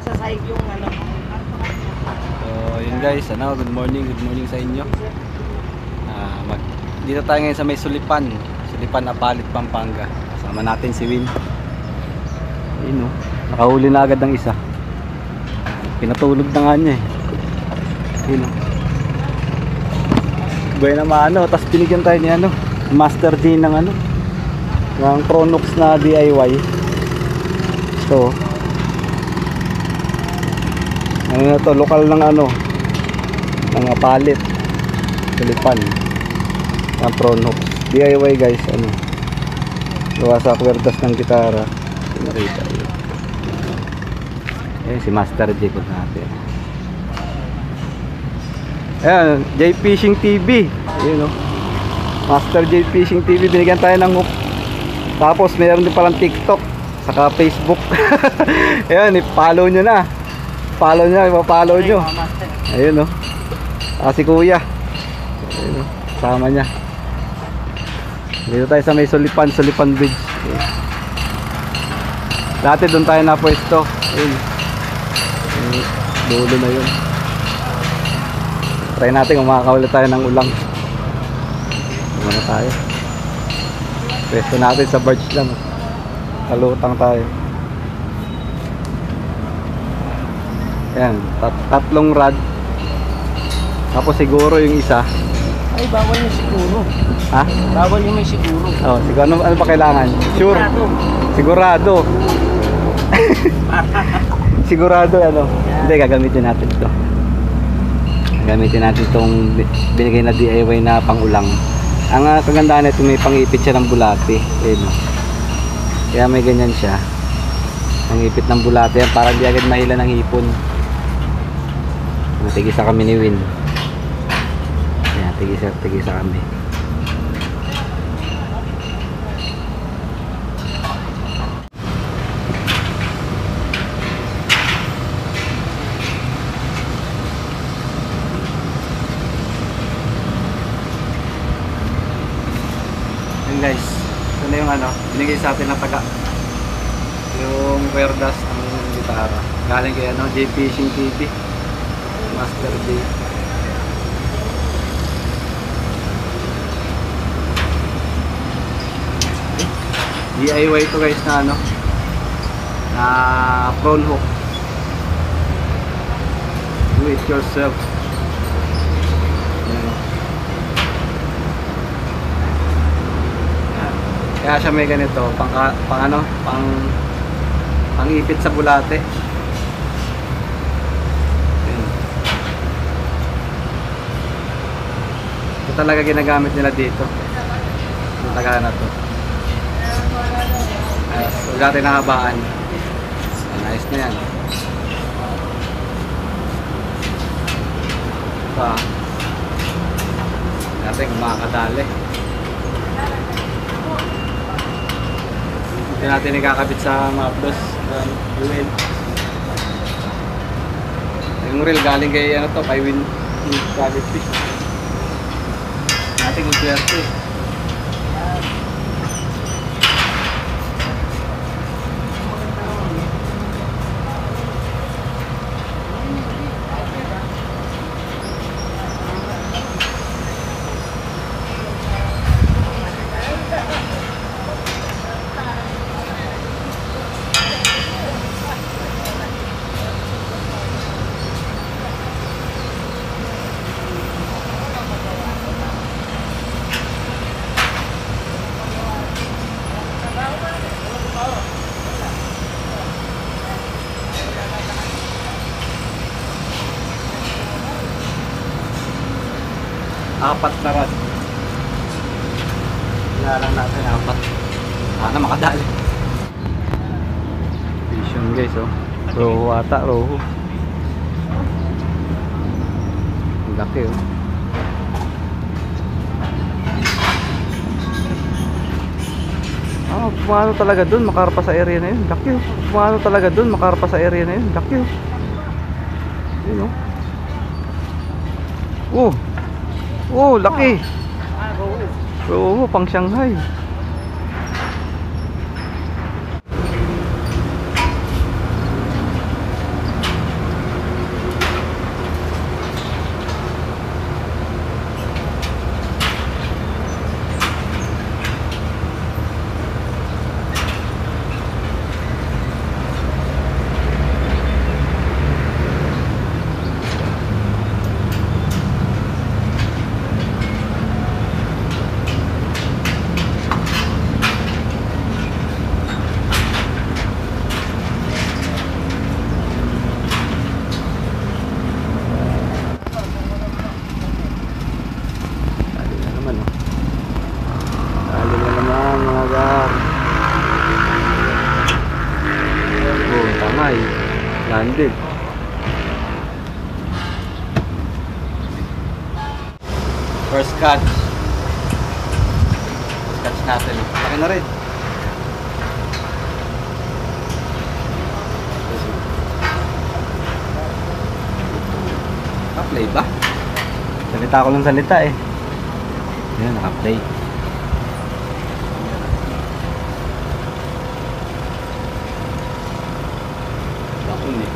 nasa sahig yung ano. So yun guys, good morning sa inyo. Dito tayo ngayon sa may Sulipan Apalit, Pampanga. Kasama natin si Win. Ayun, nakahuli na agad ng isa. Pinatulog na nga niya eh. Ayun, buhay na maano. Tapos binigyan tayo ni Master D ng ng Pronox na DIY. So na to, lokal ng ng Apalit, Sulipan, ang Pronox DIY guys. Gawa sa kwerdas ng gitara. Nakita yun. Si Master J po natin. Ayan, J Fishing TV. Ayun, Master J Fishing TV. Binigyan tayo ng hook. Tapos mayroon din palang TikTok, saka Facebook. Ayan, i-follow nyo na. Follow nyo, ipapollow nyo. Ayun, si Kuya. Ayun, sama nya. Dito tayo sa may Sulipan Bridge. Ayun. Dati doon tayo na pwesto. Ayun. Dulo na yun. Try natin kung makakawala tayo ng ulang. Muna tayo. Pwesto natin sa barge lang. Kalutang tayo. Ayan, tatlong rod. Tapos siguro yung isa. Ay, bawal yung siguro. Ha? Bawal yung may siguro. Oh, siguro ano pa kailangan? Sure. Sigurado. Sigurado Hindi, gagamitin natin ito. Gagamitin natin itong binigay na DIY na pangulang. Ang kagandahan nito, may pangipit siya ng bulate. Ayun. Kaya may ganyan siya. Pangipit ng bulate yan para hindi agad mahila ng hipon. Tigisa kami ni Win. Ayan, tigisa kami. Ayan guys, ito na yung binigay sa atin ng taga. Yung kwerdas ng gitara. Galing kay J Fishing TV. Master D. DIY ito guys na na prawn hook. Do it yourself. Yan. Kaya siya may ganito pang ipit sa bulate. Ito talaga ginagamit nila dito. Ito talaga na to. Ayos, huwag natin nahabaan. Ayos na yan. Ito natin kung makakadali. Ito natin ikakabit sa mapdos. Reel. Yung reel galing kay kay Win Cabit Fish. Natin kung swerte. Apat na rod. Kailangan natin apat. Sana makadali. Vision guys, roho ata, roho. Ang laki Pumano talaga dun, makarpa sa area na yun. Laki Pumano talaga dun, makarpa sa area na yun. Laki Yun laki. Oo, pang Shanghai. Landed. First catch. First catch natin. Laki na rin. Naka-play ba? Salita ko ng salita eh. Ayan, naka-play. Bakun eh.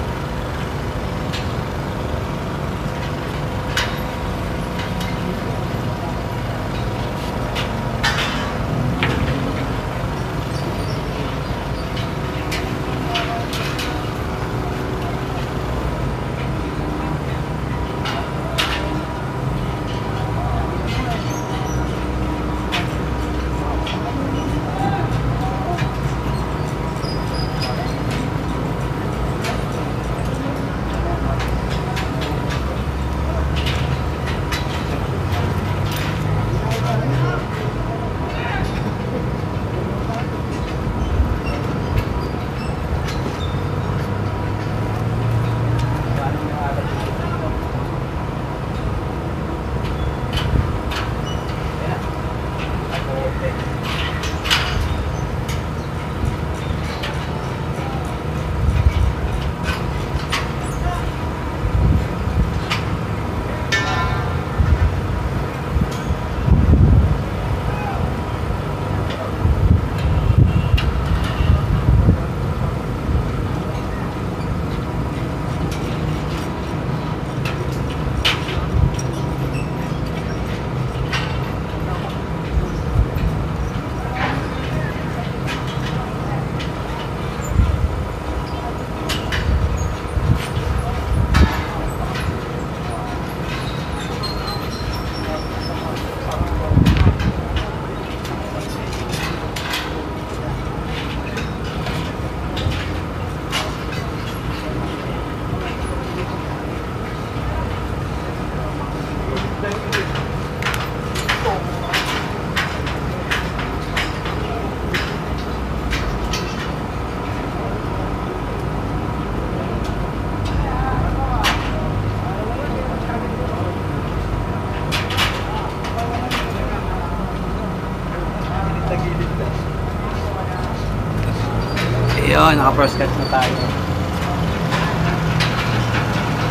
Ayun, naka-first catch na tayo.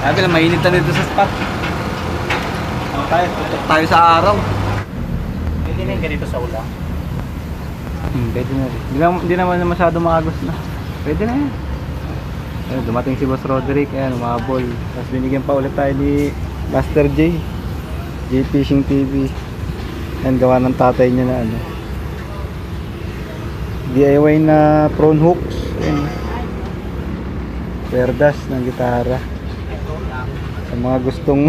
Sabi lang, mainit na dito sa spot. Ano tayo? Tutok tayo sa araw. Pwede na yung ganito sa ulam. Pwede na rin. Hindi naman masyado maagos na. Pwede na yan. Ayun, dumating si Boss Roderick. Ayan, umabol. Tapos binigyan pa ulit tayo ni Master J. J Fishing TV. Ayan, gawa ng tatay niya na ano. DIY na prawn hooks. Ayan. Perdas ng gitara. Sa mga gustong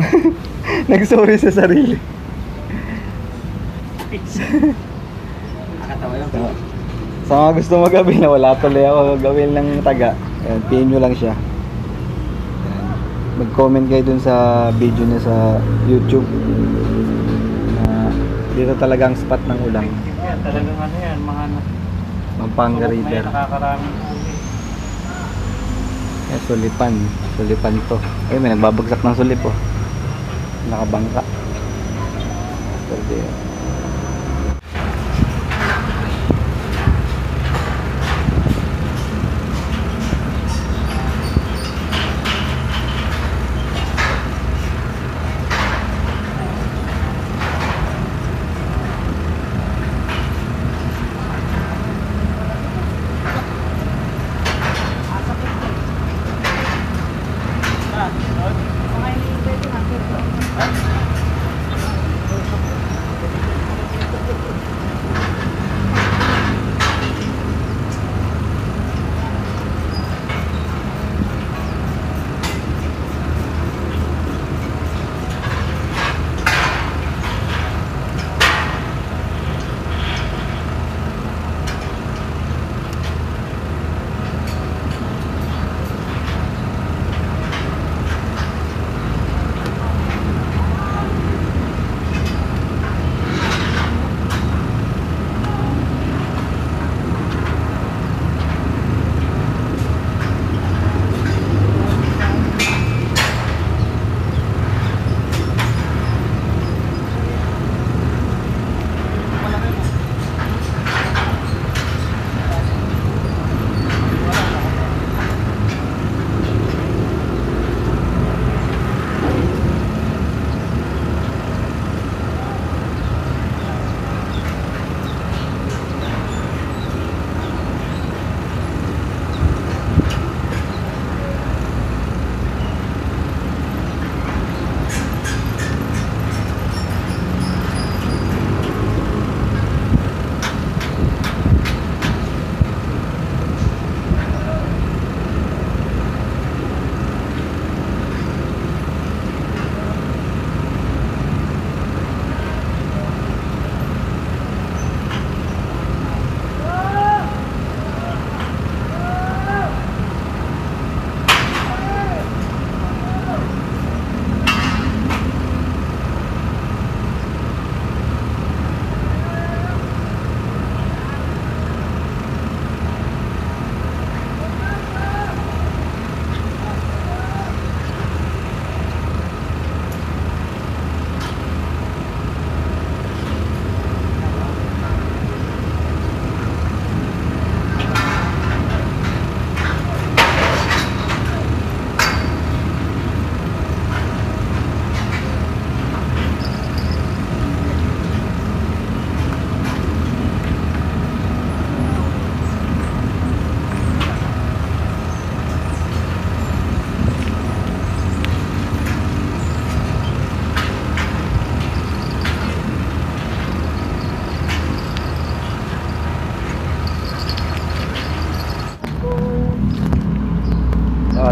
nagsorry sa sarili. Nakatawa lang. Sa mga gusto magawin na wala tuloy ako gawin ng taga. Ayan, PM nyo lang siya. Ayan. Mag-comment kayo dun sa video niya sa YouTube. Dito talagang spot ng ulang. Yan, talagang ano yan, mga ano. Pampanga River. Nakakaraming huli. Ayan, sulipan. Sulipan to. Ayun, may nagbabagsak ng sulip oh. Nakabangka. Pwede.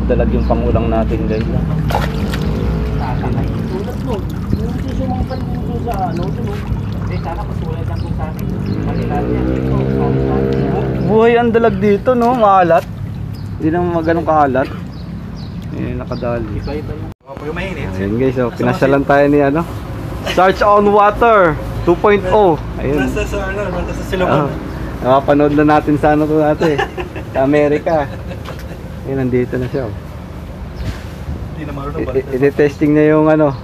Dalag yung pangulang natin guys. Tatakay. Tulad mo. Yung susumangkal mo sa ano, Hindi, sana pasulay lang po sa akin. Manilan yan dito. Buhay ang dalag dito, no? Maalat. Hindi naman ganun kaalat. Eh, nakadali. Iba-iba yung... Opo, yung mainit. Ayun guys, oh, pinasyalan tayo ni ano. Search on Water 2.0. Ayun. Nasa sa ano, nasa Oh, Silomon. napapanood na natin sa ano to natin. Sa Amerika. Ayun, nandito na siya. Oh. Hindi na marunong balik. Iti-testing niya yung ano,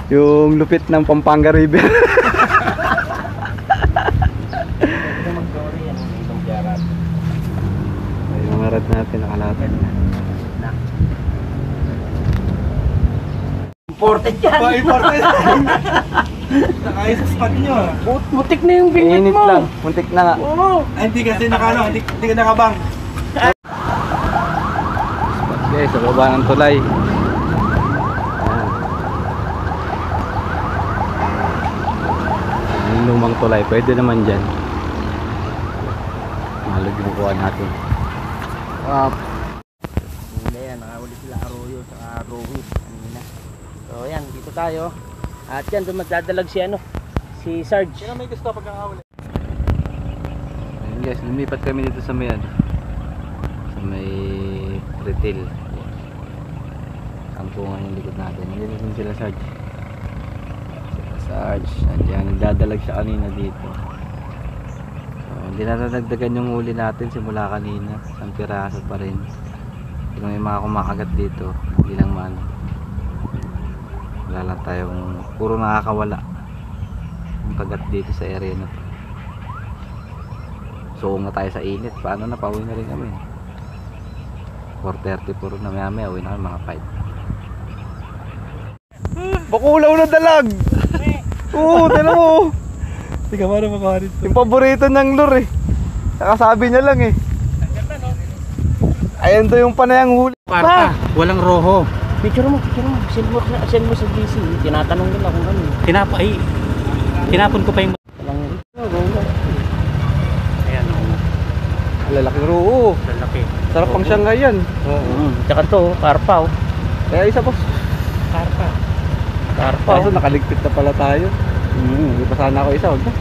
yung lupit ng Pampanga River. ito mag-glory yan. Itong jarat. Ayun, mga rad natin nakalatan na. Imported yan. Important. Nakayos sa spot nyo. Mutik na yung vignette Init mo. lang, muntik na nga. Oo. Ay, hindi kasi nakano, hindi ka nakabang. Okay, sa baba ng tulay. Ayan. Yung lumang tulay, pwede naman dyan. Mahalog yung kuha natin. Hindi yan, nakahuli sila Arroyo sa Rohit kanina. So yan, dito tayo. At yan, doon magdadalag si ano, si Sarge. Sino may gusto pagkakahuli? Ayun guys, lumipat kami dito sa may ano, sa may retail. Kampungan yung likod natin. Hindi din sila Sarge. Sarge, andyan, nagdadalag siya kanina dito. So, hindi na nadagdagan yung huli natin simula kanina. Isang piraso pa rin. Kung may mga kumakagat dito, hindi lang maano. Wala lang tayong, puro nakakawala yung kagat dito sa area na to. So nga tayo sa init. Paano na, pauwi na rin kami. 4:30 puro na, maya uwi na kami mga 5. Bakulaw na dalag! Oo, tala mo. Hindi ka marunong makahalit. Yung paborito ng lure eh. Nakasabi niya lang eh. Ayan to yung panayang huli. Parta, walang roho. Picture mo. Send mo sa GC. Tinatanong nila kung ano. Tinapon ko pa yung... Walang Ayan, oh. Lalaking roo. Lalaki. Sarap pang Shanghai yan. Tsaka to, karpa oh. Kaya isa boss. Karpa Kaso nakaligpit na pala tayo. Hindi pa sana ako isa. Huwag na.